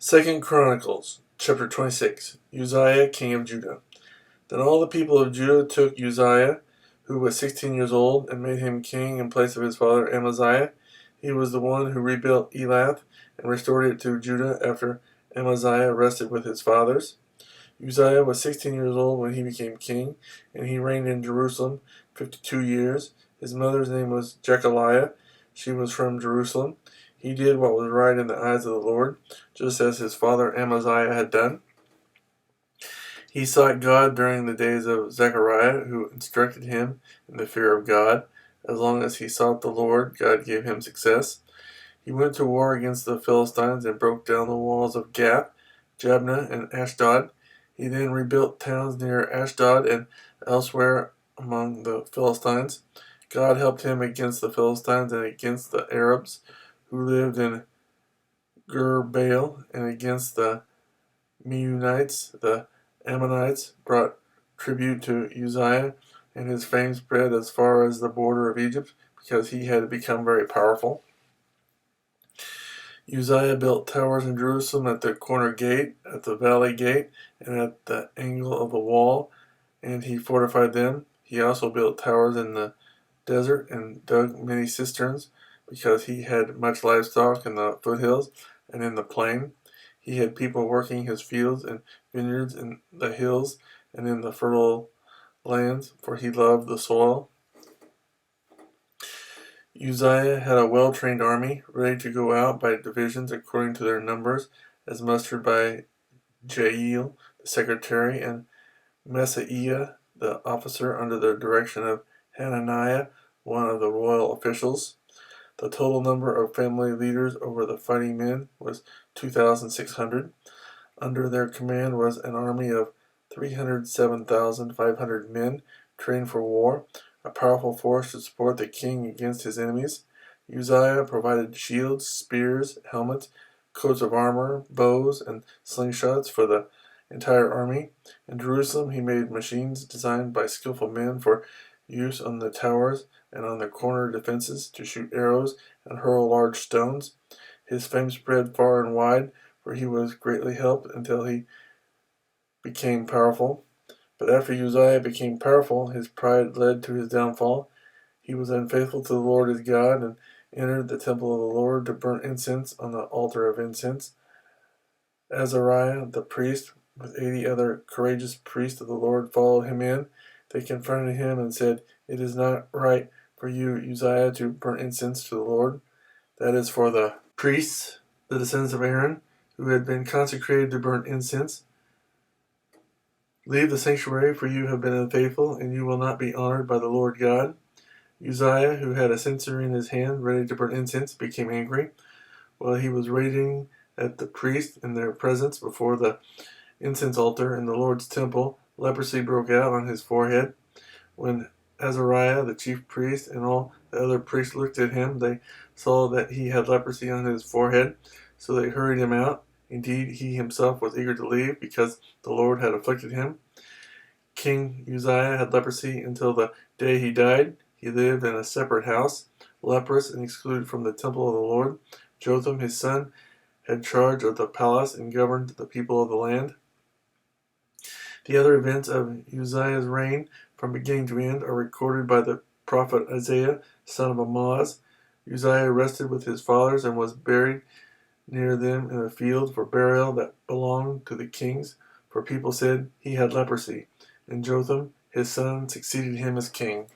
2 Chronicles, chapter 26, Uzziah, king of Judah. Then all the people of Judah took Uzziah, who was 16 years old, and made him king in place of his father Amaziah. He was the one who rebuilt Elath and restored it to Judah after Amaziah rested with his fathers. Uzziah was 16 years old when he became king, and he reigned in Jerusalem 52 years. His mother's name was Jechaliah. She was from Jerusalem. He did what was right in the eyes of the Lord, just as his father Amaziah had done. He sought God during the days of Zechariah, who instructed him in the fear of God. As long as he sought the Lord, God gave him success. He went to war against the Philistines and broke down the walls of Gath, Jabneh, and Ashdod. He then rebuilt towns near Ashdod and elsewhere among the Philistines. God helped him against the Philistines and against the Arabs who lived in Gur-baal, and against the Meunites. The Ammonites brought tribute to Uzziah, and his fame spread as far as the border of Egypt because he had become very powerful. Uzziah built towers in Jerusalem at the corner gate, at the valley gate, and at the angle of the wall, and he fortified them. He also built towers in the desert and dug many cisterns, because he had much livestock in the foothills and in the plain. He had people working his fields and vineyards in the hills and in the fertile lands, for he loved the soil. Uzziah had a well-trained army, ready to go out by divisions according to their numbers, as mustered by Jael, the secretary, and Messiah, the officer, under the direction of Hananiah, one of the royal officials. The total number of family leaders over the fighting men was 2,600. Under their command was an army of 307,500 men trained for war, a powerful force to support the king against his enemies. Uzziah provided shields, spears, helmets, coats of armor, bows, and slingshots for the entire army. In Jerusalem, he made machines designed by skillful men for use on the towers and on the corner defenses to shoot arrows and hurl large stones. His fame spread far and wide, for he was greatly helped until he became powerful. But after Uzziah became powerful, his pride led to his downfall. He was unfaithful to the Lord his God and entered the temple of the Lord to burn incense on the altar of incense. Azariah, the priest, with 80 other courageous priests of the Lord, followed him in. They confronted him and said, "It is not right for you, Uzziah, to burn incense to the Lord. That is for the priests, the descendants of Aaron, who had been consecrated to burn incense. Leave the sanctuary, for you have been unfaithful, and you will not be honored by the Lord God." Uzziah, who had a censer in his hand, ready to burn incense, became angry. While he was raging at the priests in their presence before the incense altar in the Lord's temple, leprosy broke out on his forehead. When Azariah, the chief priest, and all the other priests looked at him, they saw that he had leprosy on his forehead, so they hurried him out. Indeed, he himself was eager to leave, because the Lord had afflicted him. King Uzziah had leprosy until the day he died. He lived in a separate house, leprous and excluded from the temple of the Lord. Jotham, his son, had charge of the palace and governed the people of the land. The other events of Uzziah's reign, from beginning to end, are recorded by the prophet Isaiah, son of Amoz. Uzziah rested with his fathers and was buried near them in a field for burial that belonged to the kings, for people said he had leprosy. And Jotham, his son, succeeded him as king.